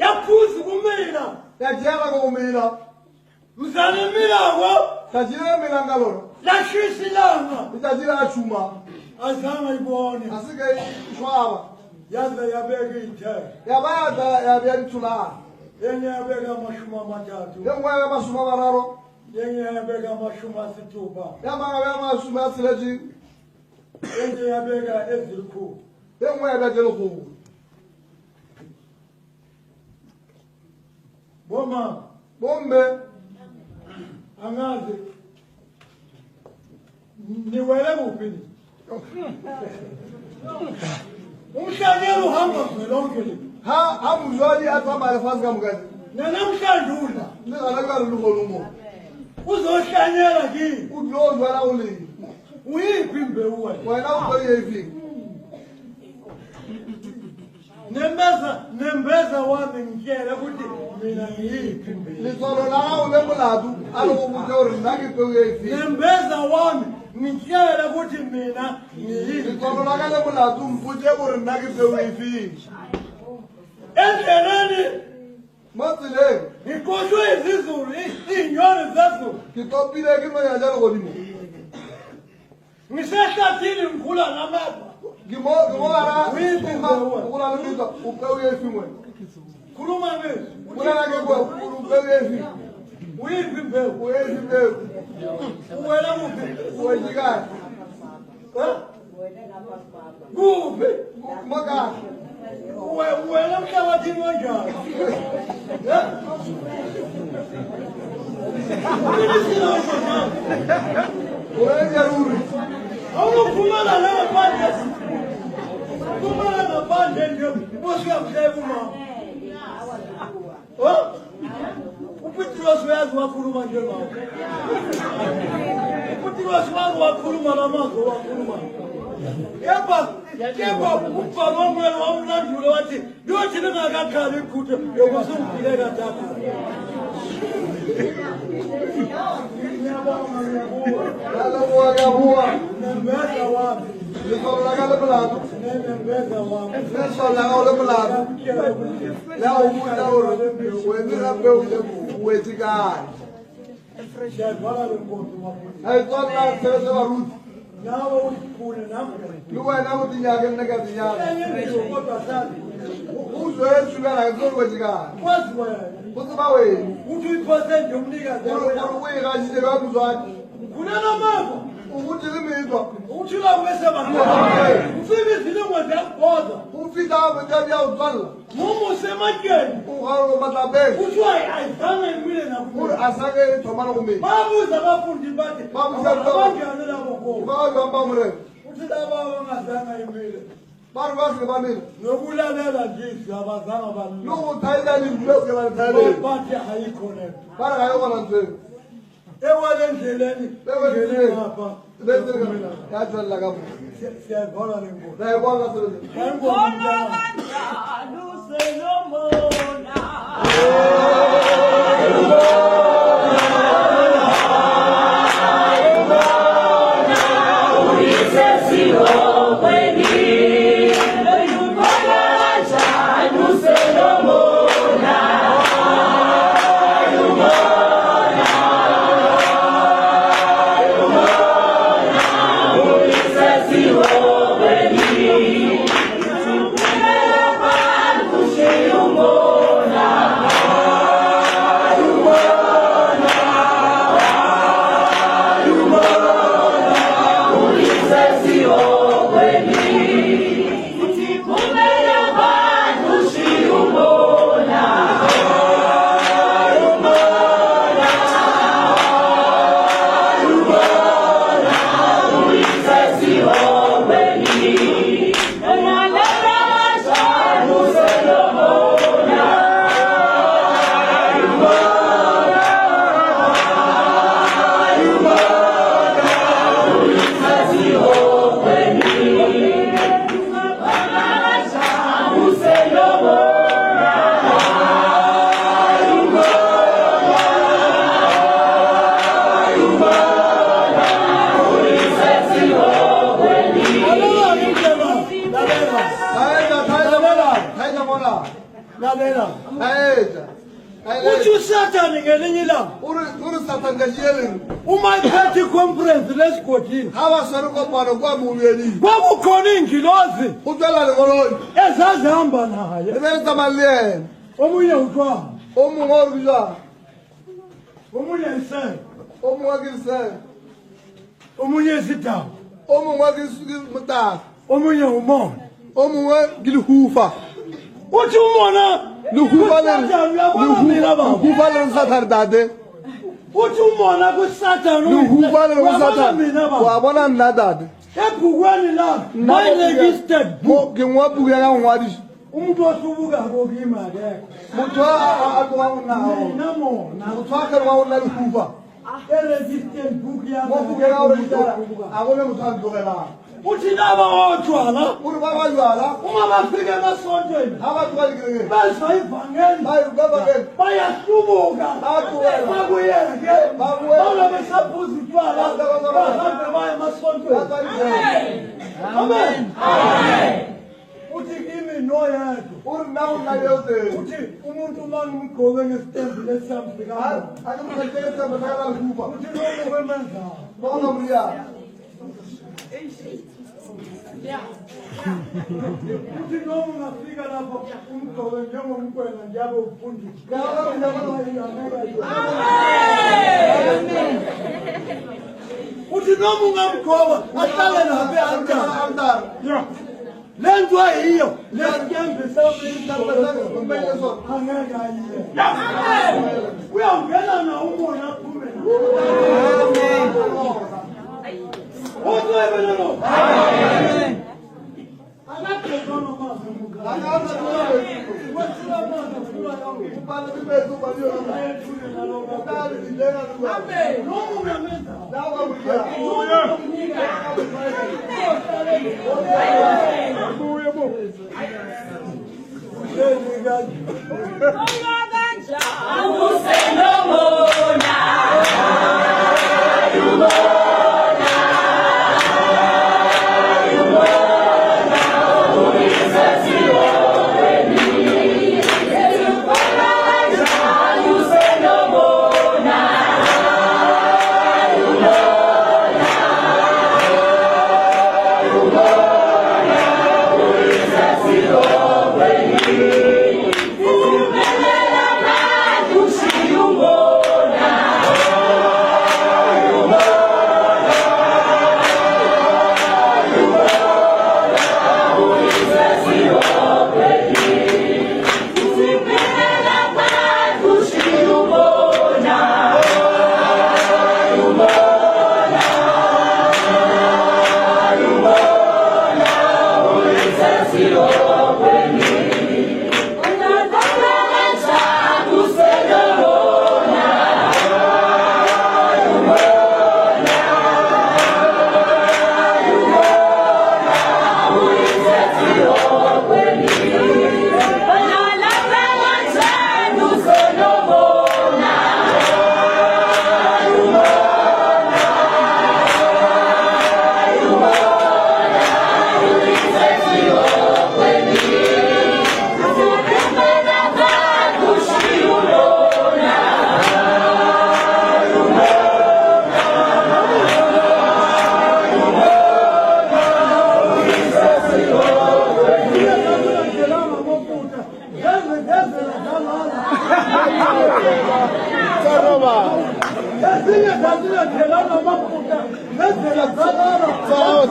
yaphuza kumina yajela kumina mzanimila wo tajira mina ngalo lashisi langa itajira achuma azanga ibone asike shwaba yaza yabeka ithe yabada yabyalitula yenye yabeka amashumi amathathu yengwe masuma bararo yenye yabeka amashumi asithupha yamanga masuma asileji yenye yabeka ezilikhulu yengwe yabetelo boma bombe angazi niwele kuphi umhlangelo uhamba ngelonke le ha amuzwali athamba lefansi kamkazi namhlanje udla ningalakuba loluholumo uzohlanyela kini udlozwala uli uyiphi imbewu wena wena uzoyevi nembeza wami ngitshela ukuthi mina ngiyiphi imbewu lisolo lawo lemulatu alokubuke uri nakipeuyevi nembeza wami ngitshela ukuthi mina ngiyiphi lisolo laka lemulatu mpute uri nakipeuyevi endleleni matsileng ngikoshwe izizulu iy'nyoni zezulu kitopile kinoyajalo godimo ngisehlathini ngikhula nameva ngimogara upeuyevi mwe khuluma ngezwi kunanakekwe upeuyevi uyiphi imbewu uyevi mbewu uwela kuphi uwejikani kuphi makara uwela emhlabathini wanjani uyenjaruri awunokhulumela ngaphandle khulumela ngaphandle nje bosiyamhleka umama upitirosi uyazi wakhuluma njengawo upitirosi wazi wakhuluma lamazwi wakhuluma kepha umbhalo womwelo wamlandule wathi liyothi lingakakhali iqhuthe yokusungile kathathu nalokuwakabuwa nembeza wami lisolo laka lemulatu nembeza wami lisolo laka lemulatu yawubuta uri wenzira mbeu uwejikani siyadlala lenkosi wakhuluma ayitsona sebese baruti nawe uziphule namhlanje luwena kuti nyake mnekatinyaka enyenziwo kodwa sazi uzoyesukana kesoluwejikani kwazi wena kuti baweni uthi uyiphosente yomnikazi uyikashile kamuzwani kulela mava ukuthi limizwa uthi lakwesebaa ufike izilingo ziyakubhoza ufika abetani yawutswalla mumusematsheni uhalo matlapeni kuthiwa ayizange imile uri nakumuntu asake ithomana kumina babuza abafundi bathi abanjani labo koma bakazihamba mrebe uthi laba abangazange imile bantu basike bamile nokulalela nje siyabazanga balula lukuthayilani mleuke banithayileni bathi ayikho lento banakayobona nzweni ewale endleleni ngene ngapha yajwalela kabu siyayibona le nkosi nayibona sebeze ayingoma mntana lalela Hey, uthi uSathane ngelinye ilanga uri Satan ngajiyeleni. uma iphethe iconference lesigodini Hawa sari kopano kwa muyeni. kwakukhona iingilozi Utela le koloi. ezazihamba naye Ebe tamalien. omunye utshwala Omungorbiza. omunye isele Omungakise. omunye isidaba Omungakismata. omunye umona Omungwe gilhufa. uthi umona Luhufa le Satan dade. uthi umona kuSathane Luhufa le wabona Satan. mina baba Wabona nna dade. ebhukwini la my registered book Ke ngwa buya ya ngwadi. umuntu osubukako kuyimali ekho Mutho a twa unawo. mina mona Mutho a ka wa una luhufa. e-registered book Mo buya ya ore dara. yami Agone mutho a ntogela. uthi laba otshwala Uri ba ba yala. uma bafika emasontweni Aba twa ikenge. bezwa ivangeli Hayi baba ke. bayahlubuka Bayahlubuka. bakuyeke Bakuyeke. bawula besaphuza utshwala bahambe baye emasontweni amen uthi kimi noyedwa Uri nawo na yote. uthi umuntu uma ngimgqoke ngesitembile samfikanga Ake mkatesa mtakala luhufa. uthi lokhu kwemenzalo Bona mriya. uthi noma ungafika lapho umgqoke njengomkwena njabe ufundiswa uthi noma ungamgqoka ahlale nabe antara lento ayiyo lesikembe angeke ayiye uyawungena na umoya aphume uzoyebelelo akagqoka namazi Sawa,